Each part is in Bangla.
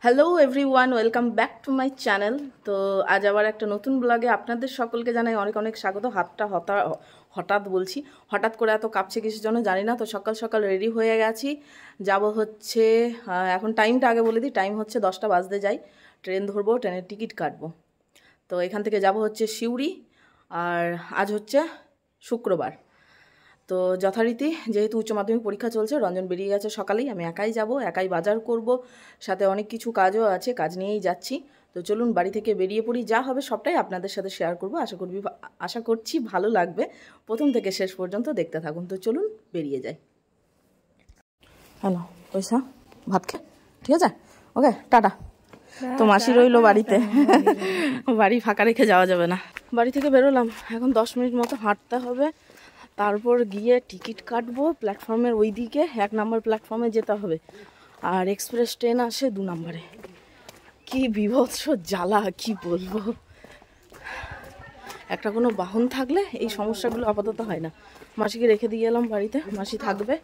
Hello everyone, welcome back to my channel. তো আজ আবার একটা নতুন ব্লগে আপনাদের সকলকে জানাই অনেক অনেক স্বাগত। হঠাৎ করে এত কাঁপছে কিসের জন্য জানি না। তো সকাল সকাল রেডি হয়ে গেছি, যাব হচ্ছে এখন টাইমটা আগে বলে দিই, টাইম হচ্ছে 10টা বাজতে যাই, ট্রেন ধরবো, ট্রেনের টিকিট কাটবো। তো এখান থেকে যাব হচ্ছে সিউড়ি, আর আজ হচ্ছে শুক্রবার। তো যথারীতি যেহেতু উচ্চ মাধ্যমিক পরীক্ষা চলছে, রঞ্জন বেরিয়ে গেছে সকালেই, আমি একাই যাব, একাই বাজার করব, সাথে অনেক কিছু কাজও আছে, কাজ নিয়েই যাচ্ছি। তো চলুন বাড়ি থেকে বেরিয়ে পড়ি, যা হবে সবটাই আপনাদের সাথে শেয়ার করব। আশা করছি ভালো লাগবে, প্রথম থেকে শেষ পর্যন্ত দেখতে থাকুন। তো চলুন বেরিয়ে যাই। হ্যালো পয়সা, ভাত খে, ঠিক আছে, ওকে, টাটা। তো মাসি রইলো বাড়িতে, বাড়ি ফাঁকা রেখে যাওয়া যাবে না। বাড়ি থেকে বেরোলাম, এখন 10 মিনিট মতো হাঁটতে হবে, তারপর গিয়ে টিকিট কাটবো। প্ল্যাটফর্মের ওই দিকে 1 নম্বর প্ল্যাটফর্মে যেতে হবে, আর এক্সপ্রেস ট্রেন আসে 2 নম্বরে। কি বিভৎস জ্বালা, কি বলবো। একটা কোনো বাহন থাকলে এই সমস্যাগুলো আপাতত হয় না। মাসিকে রেখে দিয়ে এলাম বাড়িতে, মাসি থাকবে,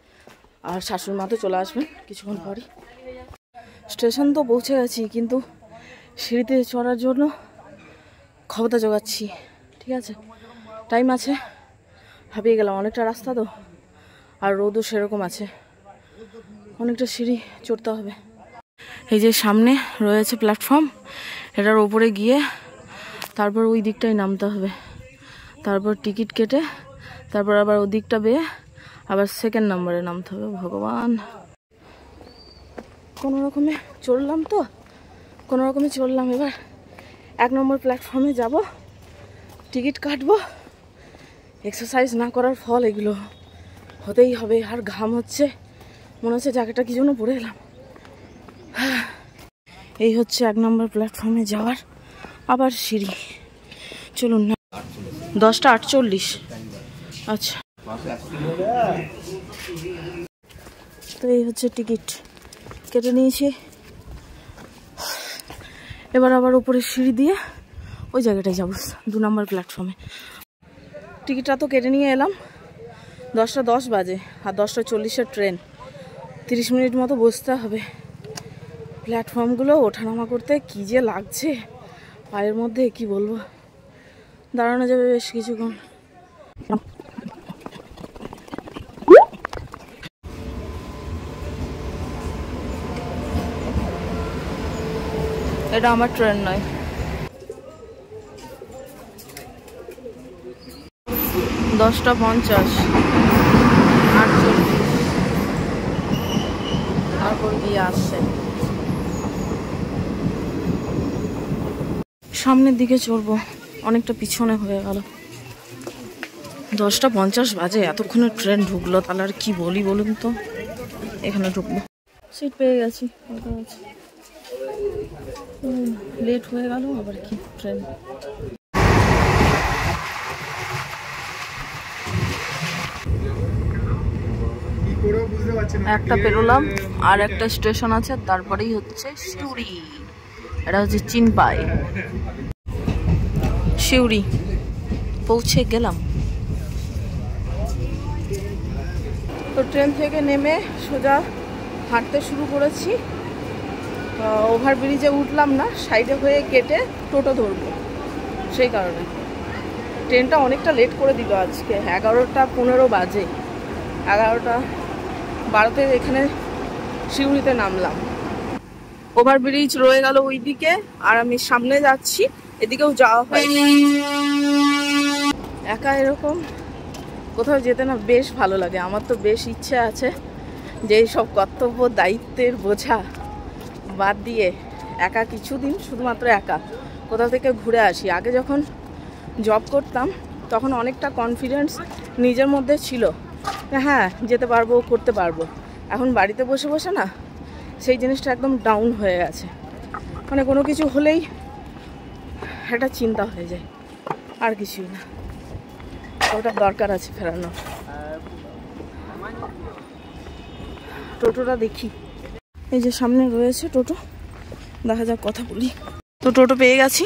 আর শাশুড়ি মা তো চলে আসবেন কিছুক্ষণ পরই। স্টেশন তো পৌঁছে গেছি, কিন্তু সিঁড়িতে চড়ার জন্য ক্ষমতা জোগাচ্ছি, ঠিক আছে, টাইম আছে, হাঁপিয়ে গেলাম, অনেকটা রাস্তা তো, আর রোদও সেরকম আছে, অনেকটা সিঁড়ি চড়তে হবে। এই যে সামনে রয়েছে প্ল্যাটফর্ম, এটার ওপরে গিয়ে তারপর ওই দিকটাই নামতে হবে, তারপর টিকিট কেটে তারপর আবার ওই দিকটা বেয়ে আবার 2nd নম্বরে নামতে হবে। ভগবান, কোনো রকমে চড়লাম, তো কোনো রকমে চড়লাম। এবার 1 নম্বর প্ল্যাটফর্মে যাব, টিকিট কাটবো। এক্সারসাইজ না করার ফল এগুলো, হতেই হবে। আর ঘাম হচ্ছে, মনে হচ্ছে জ্যাকেটটা কি জন্য পরে এলাম। এই হচ্ছে 1 নম্বর প্ল্যাটফর্মে যাওয়ার আবার সিঁড়ি। চলুন না, 10টা 48, আচ্ছা। তো এই হচ্ছে টিকিট, কেটে নিয়েছি। এবার আবার উপরে সিঁড়ি দিয়ে ওই জায়গাটায় যাবো, 2 নম্বর প্ল্যাটফর্মে। টিকিটটা তো কেটে নিয়ে এলাম, 10টা 10 বাজে, আর 10টা 40-এর ট্রেন, 30 মিনিট মতো বসতে হবে। প্ল্যাটফর্মগুলো ওঠানামা করতে কি যে লাগছে পায়ের মধ্যে, কি বলবো, দাঁড়ানো যাবে বেশ কিছুক্ষণ। এটা আমার ট্রেন নয়। দশটা 50, 48, তারপর গিয়ে আসছে। সামনের দিকে চড়বো, অনেকটা পিছনে হয়ে গেল। 10টা 50 বাজে, এতক্ষণে ট্রেন ঢুকলো, তাহলে আর কি বলি বলুন তো। এখানে ঢুকবো, সিট পেয়ে গেছি, লেট হয়ে গেল আবার কি ট্রেন। একটা পেরোলাম, আর একটা স্টেশন আছে, তারপরেই হচ্ছে সিউড়ি। এটা হচ্ছে চিনপাই। সিউড়ি পৌঁছে গেলাম। তো ট্রেন থেকে নেমে সোজা হাঁটতে শুরু করেছি। ওভারব্রিজে উঠলাম না, সাইডে হয়ে কেটে টোটো ধরবো, সেই কারণে। ট্রেনটা অনেকটা লেট করে দিল আজকে, 11টা 15 বাজে, 11টা 12তে এখানে সিউড়িতে নামলাম। ওভারব্রিজ রয়ে গেল ওইদিকে, আর আমি সামনে যাচ্ছি, এদিকেও যাওয়া হয়। একা এরকম কোথাও যেতে না বেশ ভালো লাগে। আমার তো বেশ ইচ্ছে আছে যে সব কর্তব্য দায়িত্বের বোঝা বাদ দিয়ে একা কিছুদিন শুধুমাত্র একা কোথাও থেকে ঘুরে আসি। আগে যখন জব করতাম তখন অনেকটা কনফিডেন্স নিজের মধ্যে ছিল, হ্যাঁ যেতে পারবো, করতে পারবো। এখন বাড়িতে বসে বসে না সেই জিনিসটা একদম ডাউন হয়ে গেছে। মানে কোনো কিছু হলেই একটা চিন্তা হয়ে যায়, আর কিছুই না। ওটা দরকার আছে ফেরানো। টোটোটা দেখি, এই যে সামনে রয়েছে টোটো, দেখা যাক, কথা বলি। তো টোটো পেয়ে গেছি,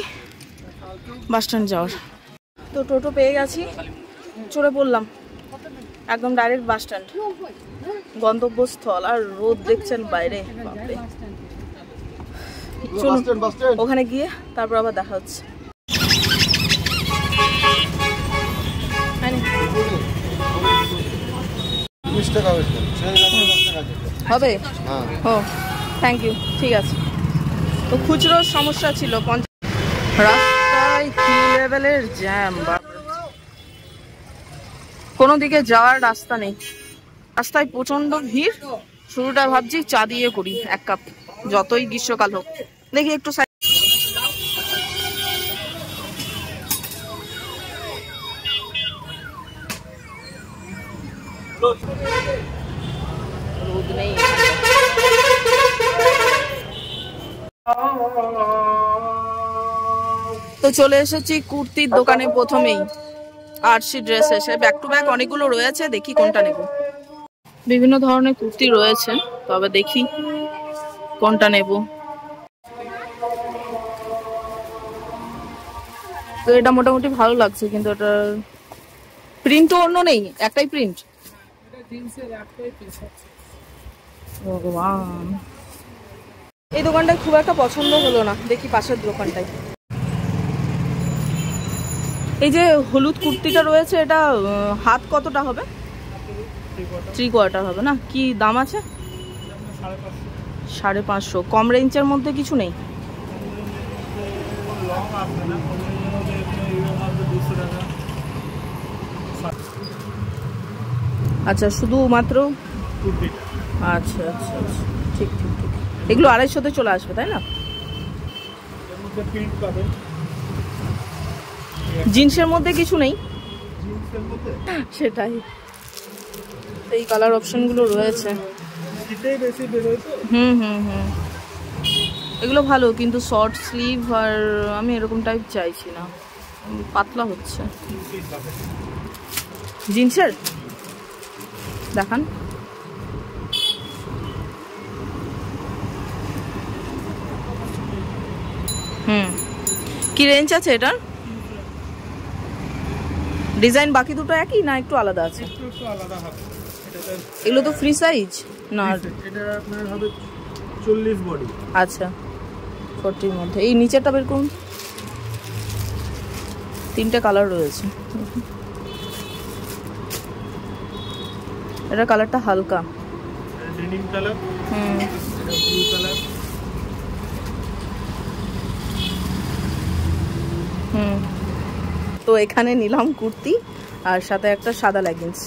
বাস স্ট্যান্ড যাওয়ার। তো টোটো পেয়ে গেছি, চড়ে পড়লাম। একদম ডাইরেক্ট বাস স্ট্যান্ড, গন্তব্যস্থল। আর রোদ দেখছেন বাইরে, ওখানে গিয়ে তারপর আবার দেখা হচ্ছে। হবে? ও থ্যাংক ইউ, ঠিক আছে। তো খুচরোর সমস্যা ছিল, রাস্তায় কি লেভেলের জ্যাম, কোনো দিকে যাওয়ার রাস্তা নেই, রাস্তায় প্রচন্ড ভিড়। শুরুটা ভাবছি চা দিয়ে করি 1 কাপ, যতই গ্রীষ্মকাল হোক। দেখি একটু রোদ নেই। তো চলে এসেছি কুর্তির দোকানে প্রথমেই। আরসি ড্রেস এসে ব্যাক টু ব্যাক অনেকগুলো রয়েছে, দেখি কোনটা নেব। বিভিন্ন ধরনের কুর্তি রয়েছে, তবে দেখি কোনটা নেব। তো এটা মোটামুটি ভালো লাগছে, কিন্তু এটা প্রিন্টও অন্য নেই, একটাই প্রিন্ট। ভগবান, এই দোকানটায় খুব একটা পছন্দ হলো না, দেখি পাশের দোকানটায়। এই যে হলুদ কুর্তিটা রয়েছে, এটা হাত কতটা হবে? 3/4 হবে না? কি দাম আছে? 550। কম রেঞ্জের মধ্যে কিছু নেই? আচ্ছা, শুধুমাত্র আচ্ছা আচ্ছা আচ্ছা, ঠিক ঠিক ঠিক। এগুলো 250-তে চলে আসবে, তাই না? জিন্সের মধ্যে কিছু নেই? সেটাই, এই কালার অপশনগুলো রয়েছে। হুম হুম হুম, এগুলো ভালো, কিন্তু শর্ট স্লিভ, আর আমি এরকম টাইপ চাইছি না, পাতলা হচ্ছে। জিন্সের দেখান। হুম, কি রেঞ্জ আছে এটার? ডিজাইন বাকি দুটো একই না একটু আলাদা আছে? এগুলো তো ফ্রি সাইজ না? এটা আপনার হবে 40 বডি। আচ্ছা, 40-র মধ্যে। এই নিচেরটা বের করুন, 3টে কালার রয়েছে। এটা কালারটা হালকা ডেনিম কালার, এটা ব্লু কালার। তো এখানে নিলাম কুর্তি আর সাথে একটা সাদা লেগিংস।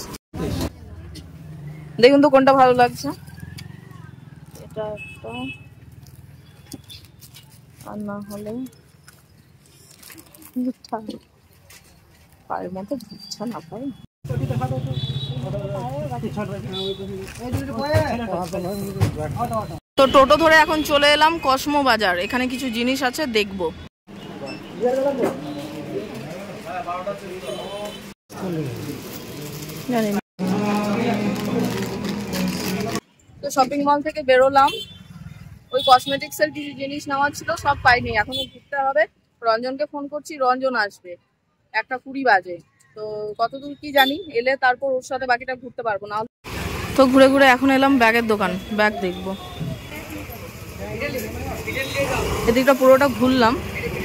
দেখুন তো কোনটা ভালো লাগছে। এটা একটা, আর না হলে পায়ের মতো ঢুকছে না পাই। তো টোটো ধরে এখন চলে এলাম কসমো বাজার, এখানে কিছু জিনিস আছে দেখবো। তো শপিং মল থেকে বেরোলাম, ওই কসমেটিক্সের কিছু জিনিস নেওয়ার ছিল, সব পাইনি, এখনো ঘুরতে হবে। রঞ্জনকে ফোন করছি, রঞ্জন আসবে 1:20 বাজে। তো কতদূর কি জানি, এলে তারপর ওর সাথে বাকিটা ঘুরতে পারবো না। তো ঘুরে ঘুরে এখন এলাম ব্যাগের দোকান, ব্যাগ দেখবো। এদিকটা পুরোটা ঘুরলাম,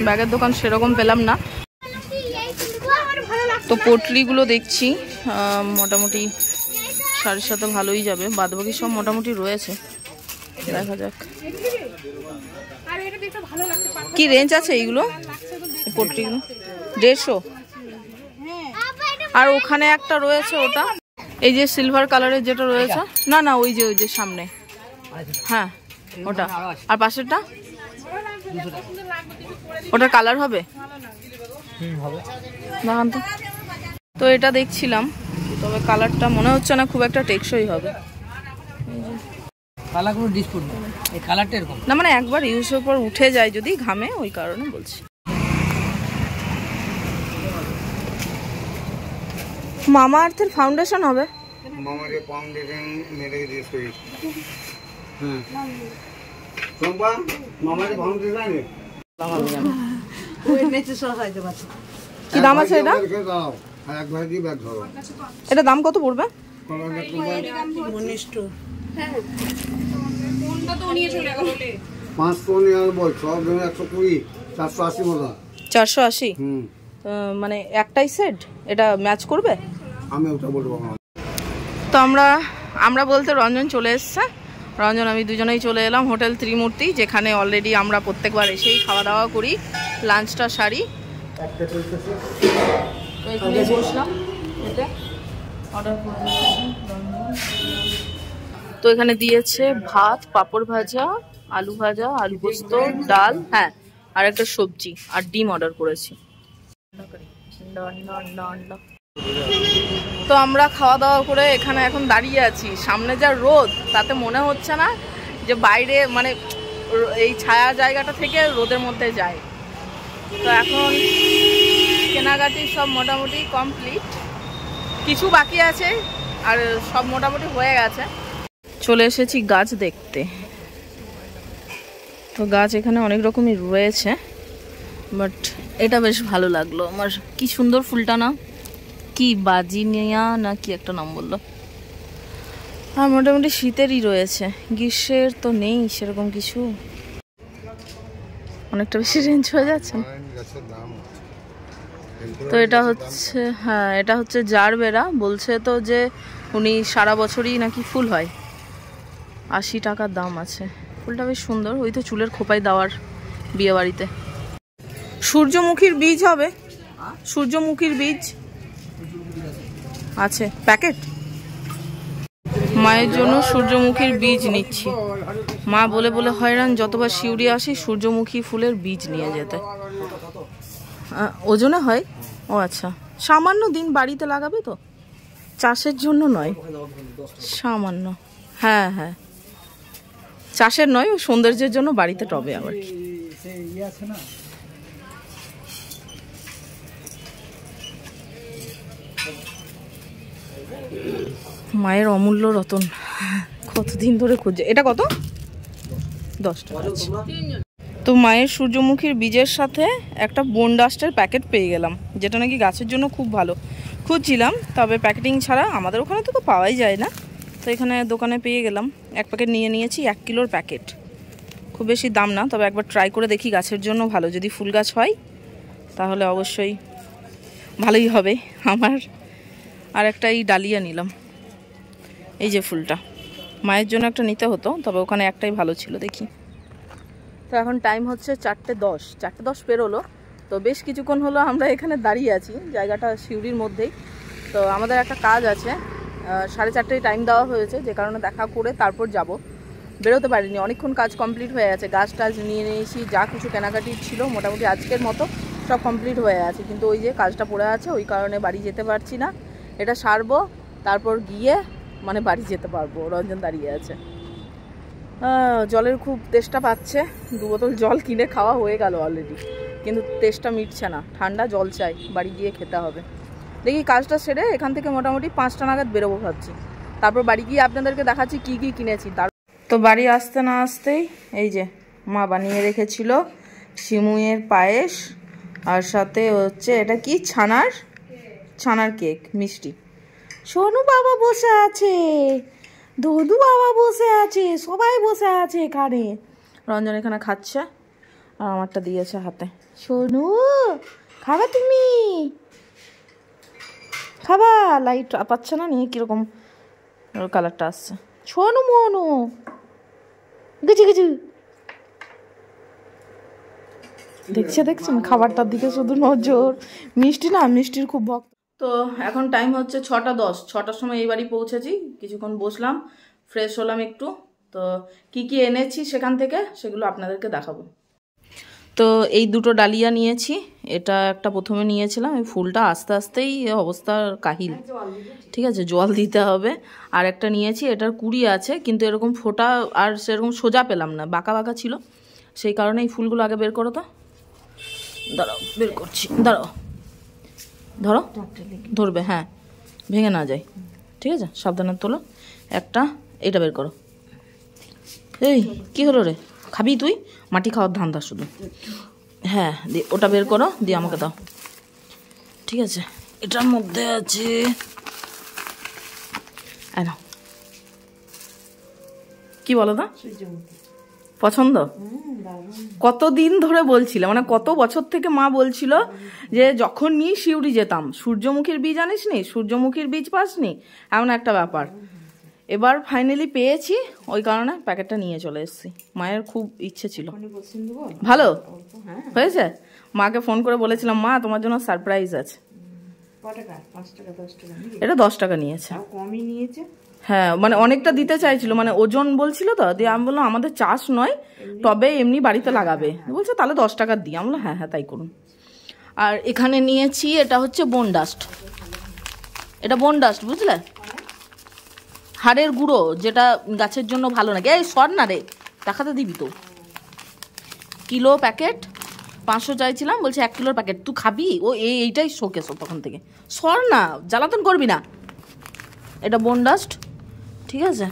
ব্যাগের দোকান সেরকম পেলাম না। তো পটলিগুলো দেখছি, মোটামুটি 750 ভালোই যাবে, বাদবাকি সব মোটামুটি রয়েছে, দেখা যাক। কি রেঞ্জ আছে এইগুলো পটলিগুলো? 150। আর ওখানে একটা রয়েছে, ওটা এই যে সিলভার কালারের যেটা রয়েছে, না না ওই যে সামনে, হ্যাঁ ওটা। আর পাশেরটা ওটার কালার হবে? দেখান তো। তো এটা দেখছিলাম, তবে কালারটা মনে হচ্ছে না খুব একটা টেকসই হবে। না মানে একবার ইউজের পর উঠে যায় যদি ঘামে, ওই কারণে বলছি। মামা আর্থের ফাউন্ডেশন হবে? মামাকে ফাউন্ডেশন মেরে দিয়েছ কই? হ্যাঁ সোমবা মামাকে ফাউন্ডেশন আনে ওই নেচে সরাইতে পারছে। কি দাম আছে এটা? দাও আর এক ভাই দি ব্যাগ ধরো। এটা দাম কত পড়বে? পাঁচশো নিয়ে বল সব জন্য 120, 480 মতো। 480 মানে একটাই সেট, এটা ম্যাচ করবে? আমি ওটা বলবো না। তো আমরা বলতে রঞ্জন চলে এসছে। রঞ্জন আমি দুজনেই চলে এলাম হোটেল ত্রিমূর্তি, যেখানে অলরেডি আমরা প্রত্যেকবার এসেই খাওয়া দাওয়া করি, লাঞ্চটা সারি। তো এখানে বসলাম, অর্ডার করে তো এখানে দিয়েছে ভাত, পাঁপড় ভাজা, আলু ভাজা, আলু পোস্ত, ডাল, হ্যাঁ আর একটা সবজি, আর ডিম অর্ডার করেছি। তো আমরা খাওয়া দাওয়া করে এখানে এখন দাঁড়িয়ে আছি। সামনে যা রোদ, তাতে মনে হচ্ছে না যে বাইরে মানে এই ছায়া জায়গাটা থেকে রোদের মধ্যে যায়। তো এখন কেনাকাটি সব মোটামুটি কমপ্লিট, কিছু বাকি আছে আর সব মোটামুটি হয়ে গেছে। চলে এসেছি গাছ দেখতে। তো গাছ এখানে অনেক রকমই রয়েছে, বাট এটা বেশ ভালো লাগলো আমার। কি সুন্দর ফুলটা না, কি বাজিনিয়া না কি একটা নাম বললো। আর মোটামুটি শীতেরই রয়েছে, গ্রীষ্মের তো নেই সেরকম কিছু। অনেকটা বেশি রেঞ্জ হয়ে যাচ্ছে। তো এটা হচ্ছে, হ্যাঁ এটা হচ্ছে জারবেরা। বলছে তো যে উনি সারা বছরই নাকি ফুল হয়, 80 টাকার দাম আছে। ফুলটা বেশ সুন্দর, ওই তো চুলের খোপায় দেওয়ার বিয়ে বাড়িতে। সূর্যমুখীর বীজ হবে, সূর্যমুখীর বীজ আছে প্যাকেট। মায়ের জন্য সূর্যমুখীর বীজ নিচ্ছি। মা বলে বলে হয়রান, যতবার শিউরি আসি সূর্যমুখী ফুলের বীজ নিয়ে যেতে। ওজনে হয়? ও আচ্ছা, সামান্য দিন বাড়িতে লাগাবে তো, চাষের জন্য নয়, সামান্য। হ্যাঁ হ্যাঁ, চাষের নয়, সৌন্দর্যের জন্য বাড়িতে টবে আবার কি। মায়ের অমূল্য রতন, কতদিন ধরে খুঁজছে। এটা কত? 10 টাকা। তো মায়ের সূর্যমুখীর বীজের সাথে একটা বোন ডাস্টের প্যাকেট পেয়ে গেলাম, যেটা নাকি গাছের জন্য খুব ভালো। খুঁজছিলাম, তবে প্যাকেটিং ছাড়া আমাদের ওখানে তো পাওয়াই যায় না। তো এখানে দোকানে পেয়ে গেলাম, এক প্যাকেট নিয়ে নিয়েছি, 1 কিলোর প্যাকেট। খুব বেশি দাম না, তবে একবার ট্রাই করে দেখি, গাছের জন্য ভালো। যদি ফুল গাছ হয় তাহলে অবশ্যই ভালোই হবে আমার। আর একটা এই ডালিয়া নিলাম, এই যে ফুলটা, মায়ের জন্য একটা নিতে হতো, তবে ওখানে একটাই ভালো ছিল, দেখি। তো এখন টাইম হচ্ছে 4:10, 4:10 পেরোলো। তো বেশ কিছুক্ষণ হলো আমরা এখানে দাঁড়িয়ে আছি, জায়গাটা সিউড়ির মধ্যেই। তো আমাদের একটা কাজ আছে, 4:30টায় টাইম দেওয়া হয়েছে, যে কারণে দেখা করে তারপর যাব। বেরোতে পারিনি, অনেকক্ষণ কাজ কমপ্লিট হয়ে গেছে। গাছ টাছ নিয়ে নিয়েছি, যা কিছু কেনাকাটি ছিল মোটামুটি আজকের মতো সব কমপ্লিট হয়ে আছে, কিন্তু ওই যে কাজটা পড়ে আছে, ওই কারণে বাড়ি যেতে পারছি না। এটা সারবো, তারপর গিয়ে মানে বাড়ি যেতে পারবো। রঞ্জন দাঁড়িয়ে আছে, জলের খুব তেষ্টা পাচ্ছে। 2 বোতল জল কিনে খাওয়া হয়ে গেল অলরেডি, কিন্তু তেষ্টা মিটছে না, ঠান্ডা জল চাই, বাড়ি গিয়ে খেতে হবে। দেখি কাজটা সেরে এখান থেকে মোটামুটি 5টা নাগাদ বেরোবো ভাবছি। তারপর বাড়ি গিয়ে আপনাদেরকে দেখাচ্ছি কি কি কিনেছি। তো বাড়ি আসতে না আসতেই এই যে মা বানিয়ে রেখেছিল সিমুইয়ের পায়েস, আর সাথে হচ্ছে এটা কি ছানার কেক, মিষ্টি। সোনু বাবা বসে আছে, ধদু বাবা বসে আছে, সবাই বসে আছে এখানে। রঞ্জন এখানে খাচ্ছে, আর আমারটা দিয়েছে হাতে। সোনু খাবা তুমি? খাবা? লাইট পাচ্ছে না, নিয়ে কিরকম কালারটা আসছে। সোনু মনু গেছি গেছি, দেখছেন খাবারটার দিকে শুধু নজর। মিষ্টি না, মিষ্টির খুব ভক্ত। তো এখন টাইম হচ্ছে 6:10, 6টার সময় এই বাড়ি পৌঁছেছি। কিছুক্ষণ বসলাম, ফ্রেশ হলাম একটু। তো কি কি এনেছি সেখান থেকে সেগুলো আপনাদেরকে দেখাবো। তো এই 2টো ডালিয়া নিয়েছি, এটা একটা প্রথমে নিয়েছিলাম, এই ফুলটা আস্তে আস্তেই অবস্থা কাহিল, ঠিক আছে, জল দিতে হবে। আর একটা নিয়েছি, এটার কুড়ি আছে, কিন্তু এরকম ফোঁটা আর সেরকম সোজা পেলাম না, বাঁকা বাঁকা ছিল, সেই কারণে এই ফুলগুলো আগে বের করো। তো দাঁড়াও, বের করছি, দাঁড়াও, ধরো, ধরবে, হ্যাঁ ভেঙে না যায়, ঠিক আছে, সাবধানে তোলো। একটা এটা বের করো। এই কি হলো রে, খাবি তুই? মাটি খাওয়ার ধান্দা শুধু। হ্যাঁ দিয়ে ওটা বের করো, দিয়ে আমাকে দাও, ঠিক আছে। এটার মধ্যে আছে না কি বলো না পছন্দ? কতদিন ধরে বলছিলাম, মানে কত বছর থেকে মা বলছিল যে যখন নিয়ে শিউরি যেতাম, সূর্যমুখীর বীজ আনিস নি, সূর্যমুখীর বীজ পাসনি, এমন একটা ব্যাপার। এবার ফাইনালি পেয়েছি, ওই কারণে প্যাকেটটা নিয়ে চলে এসেছি। মায়ের খুব ইচ্ছে ছিল। ভালো হয়েছে? মাকে ফোন করে বলেছিলাম মা তোমার জন্য সারপ্রাইজ আছে। এটা 10 টাকা নিয়েছে। কমই নিয়েছে। হ্যাঁ মানে অনেকটা দিতে চাইছিল, মানে ওজন বলছিল তো, দিয়ে আমি বললাম আমাদের চাষ নয়, তবে এমনি বাড়িতে লাগাবে। বলছে তাহলে 10 টাকা দিই। আমি বললাম হ্যাঁ হ্যাঁ তাই করুন। আর এখানে নিয়েছি, এটা হচ্ছে বোন ডাস্ট। এটা বোন ডাস্ট বুঝলে, হাড়ের গুঁড়ো, যেটা গাছের জন্য ভালো নাকি। এই সর না রে, দেখাতে দিবি তো। কিলো প্যাকেট 500 চাইছিলাম, বলছে 1 কিলোর প্যাকেট। তুই খাবি? ও এইটাই শোকেস তখন থেকে। সর না, জ্বালাতন করবি না। এটা বোন ডাস্ট, ঠিক আছে।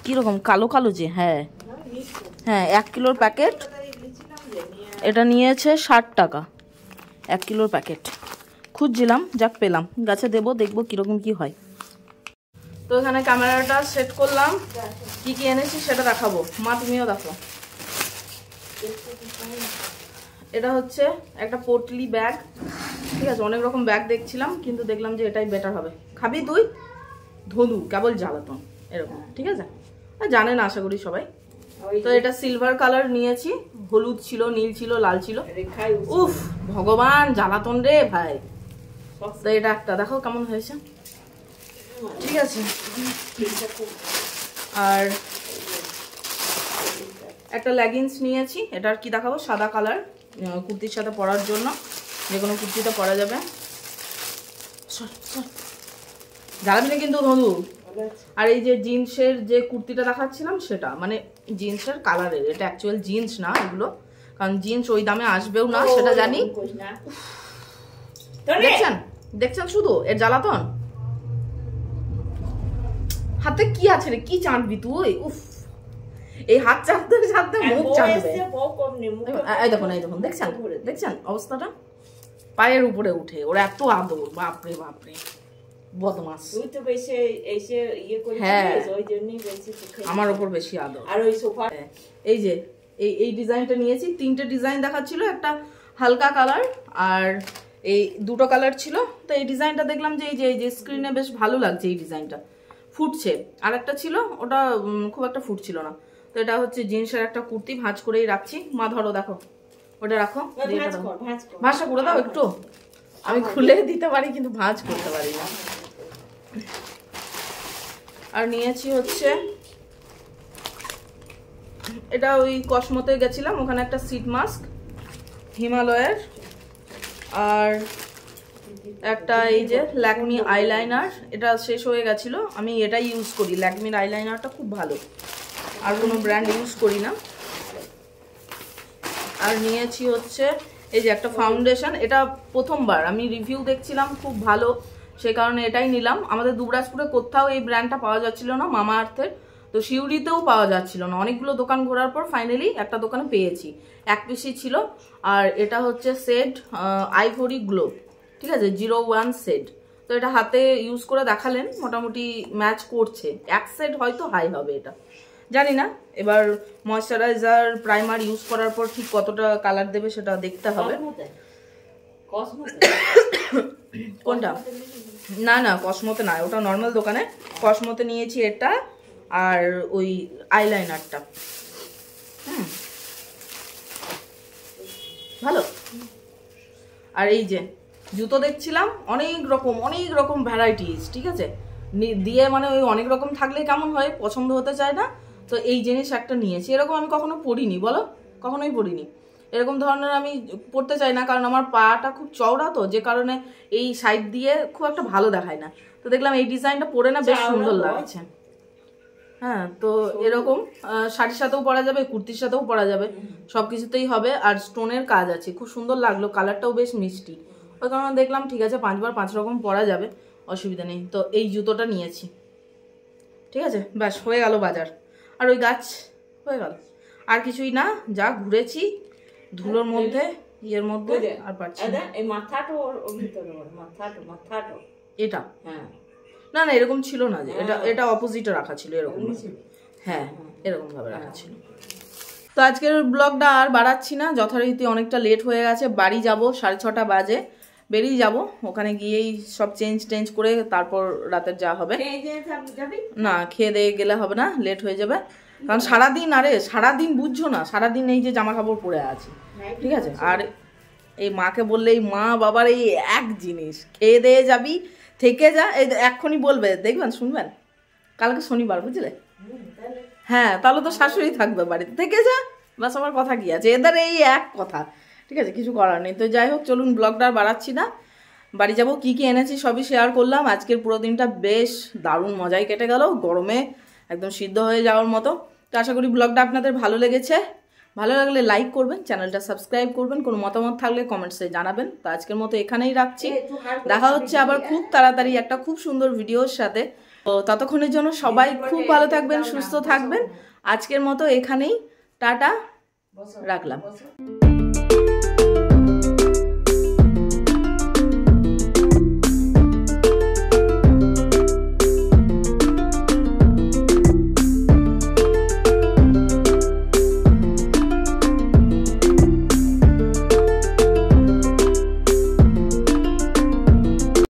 কীরকম কালো কালো যে, হ্যাঁ হ্যাঁ 1 কিলোর প্যাকেট। এটা নিয়েছে 60 টাকা 1 কিলোর প্যাকেট। খুঁজছিলাম, যাক পেলাম। গাছে দেবো, দেখবো কীরকম কি হয়। তো এখানে ক্যামেরাটা সেট করলাম, কি কি এনেছি সেটা দেখাবো। মা তুমিও দেখো। এটা হচ্ছে একটা পোটলি ব্যাগ, ঠিক আছে। অনেক রকম ব্যাগ দেখছিলাম, কিন্তু দেখলাম যে এটাই বেটার হবে। খাবি তুই? ধনু কেবল জ্বালাতন এরকম, ঠিক আছে। জানে না আশা করি সবাই। তো এটা সিলভার কালার নিয়েছি, হলুদ ছিল, নীল ছিল, লাল ছিল। উফ ভগবান, জ্বালাতন রে ভাই। তো এটা একটা দেখো কেমন হয়েছে, ঠিক আছে। আর একটা লেগিংস নিয়েছি, এটার কি দেখাবো, সাদা কালার, কুর্তির সাথে পরার জন্য, যে কোনো কুর্তিতে পরা যাবে। জ্বালাবি না কিন্তু ধনু। আর এই যে জিন্সের যে কুর্তিটা দেখাচ্ছিলাম সেটা, মানে জিন্সের কালারের, এটা অ্যাকচুয়াল জিন্স না এগুলো, কারণ জিন্স ওই দামে আসবেও না সেটা জানি। দেখছেন দেখছেন শুধু এর জ্বালাতন। হাতে কি আছে রে, কি চাটবি তুই? উফ, এই হাত চাটতে চাটতে মুখ চাটবে। এই দেখুন এই দেখুন, দেখছেন দেখছেন অবস্থাটা, পায়ের উপরে উঠে। ওর এত আদর, বাপরে বাপরে, বদমাস। তুই তো বেশি এসে ইয়ে করে, হ্যাঁ ওই জন্যই বেশি আমার উপর বেশি আদর। আর ওই সোফা, এই যে এই ডিজাইনটা নিয়েছি। 3টে ডিজাইন দেখাচ্ছিল, একটা হালকা কালার আর এই 2টো কালার ছিল। তো এই ডিজাইনটা দেখলাম যে এই যে স্ক্রিনে বেশ ভালো লাগছে, এই ডিজাইনটা ফুটছে। আর একটা ছিল, ওটা খুব একটা ফুটছিল না। তো এটা হচ্ছে জিন্সের একটা কুর্তি, ভাঁজ করেই রাখছি। মা ধরো দেখো, ওটা রাখো, ভাঁজটা করে দাও একটু। আমি খুলে দিতে পারি কিন্তু ভাঁজ করতে পারি না। আর নিয়েছি হচ্ছে এটা, ওই কসমোতে গেছিলাম, ওখানে একটা সিট মাস্ক হিমালয়ের। আর একটা এই যে ল্যাকমি আইলাইনার, এটা শেষ হয়ে গেছিল, আমি এটাই ইউজ করি। ল্যাকমির আইলাইনারটা খুব ভালো, আর কোনো ব্র্যান্ড ইউজ করি না। আর নিয়েছি হচ্ছে এই যে একটা ফাউন্ডেশন, এটা প্রথমবার আমি রিভিউ দেখছিলাম, খুব ভালো, সে কারণে এটাই নিলাম। আমাদের দুবরাজপুরে কোথাও এই ব্র্যান্ডটা পাওয়া যাচ্ছিল না, মামা আর্থের। তো শিউরিতেও পাওয়া যাচ্ছিল না, অনেকগুলো দোকান ঘোরার পর ফাইনালি একটা দোকানে পেয়েছি, 1 পিসই ছিল। আর এটা হচ্ছে সেড আইভরি গ্লো, ঠিক আছে, 01 সেড। তো এটা হাতে ইউজ করে দেখালেন, মোটামুটি ম্যাচ করছে। 1 সেড হয়তো হাই হবে এটা, জানি না। এবার ময়শ্চারাইজার প্রাইমার ইউজ করার পর ঠিক কতটা কালার দেবে সেটা দেখতে হবে। কোনটা? না না কসমোতে না, ওটা নর্মাল দোকানে। কসমোতে নিয়েছি এটা আর ওই আইলাইনারটা। ভালো। আর এই যে জুতো দেখছিলাম, অনেক রকম ভ্যারাইটিস, ঠিক আছে। দিয়ে মানে ওই অনেক রকম থাকলে কেমন হয়, পছন্দ হতে চায় না। তো এই জিনিস একটা নিয়েছি, এরকম আমি কখনো পরিনি, বলো, কখনোই পরিনি। এরকম ধরনের আমি পরতে চাই না, কারণ আমার পাটা খুব চওড়া, তো যে কারণে এই সাইড দিয়ে খুব একটা ভালো দেখায় না। তো দেখলাম এই ডিজাইনটা পরে না বেশ সুন্দর লাগছে। হ্যাঁ, তো এরকম শাড়ির সাথেও পরা যাবে, কুর্তির সাথেও পরা যাবে, সবকিছুতেই হবে। আর স্টোনের কাজ আছে, খুব সুন্দর লাগলো, কালারটাও বেশ মিষ্টি। ওই কারণে দেখলাম ঠিক আছে 5 বার 5 রকম পরা যাবে, অসুবিধা নেই। তো এই জুতোটা নিয়েছি, ঠিক আছে। ব্যাস হয়ে গেল বাজার। আর ওই গাছ হয়ে গেল, আর কিছুই না। যা ঘুরেছি ধুলোর মধ্যে, ইয়ের মধ্যে, আর পারছি না। এই মাথাটা ওর ভিতরে, মাথাটা এটা হ্যাঁ না না এরকম ছিল না, যে এটা এটা অপোজিটে রাখা ছিল এরকম, হ্যাঁ এরকম ভাবে রাখা ছিল। তো আজকের ব্লগটা আর বাড়াচ্ছি না, যথারীতি অনেকটা লেট হয়ে গেছে। বাড়ি যাব 6:30 বাজে, বেরিয়ে যাব, ওখানে গিয়েই সব চেঞ্জ করে তারপর রাতের যা হবে। না খেয়ে দিয়ে গেলে হবে না, লেট হয়ে যাবে, কারণ সারাদিন আরে সারাদিন বুঝছো না, সারাদিন এই যে জামা কাপড় পরে আছি, ঠিক আছে। আর এই মাকে বললে এই মা বাবার এই এক জিনিস, খেয়ে দিয়ে যাবি থেকে যা, এই এক্ষুনি বলবে, দেখবেন শুনবেন, কালকে শনিবার বুঝলে, হ্যাঁ তাহলে তো শাশুড়ি থাকবে বাড়িতে, থেকে যা, বাস আমার কথা কি আছে, এদের এই এক কথা, ঠিক আছে, কিছু করার নেই। তো যাই হোক চলুন, ব্লগটা আর বাড়াচ্ছি না, বাড়ি যাব, কি কি এনেছি সবই শেয়ার করলাম। আজকের পুরো দিনটা বেশ দারুণ মজায় কেটে গেল, গরমে একদম সিদ্ধ হয়ে যাওয়ার মতো। তো আশা করি ব্লগটা আপনাদের ভালো লেগেছে, ভালো লাগলে লাইক করবেন, চ্যানেলটা সাবস্ক্রাইব করবেন, কোনো মতামত থাকলে কমেন্টসে জানাবেন। তো আজকের মতো এখানেই রাখছি, দেখা হচ্ছে আবার খুব তাড়াতাড়ি একটা খুব সুন্দর ভিডিওর সাথে। তো ততক্ষণের জন্য সবাই খুব ভালো থাকবেন, সুস্থ থাকবেন। আজকের মতো এখানেই টাটা, রাখলাম।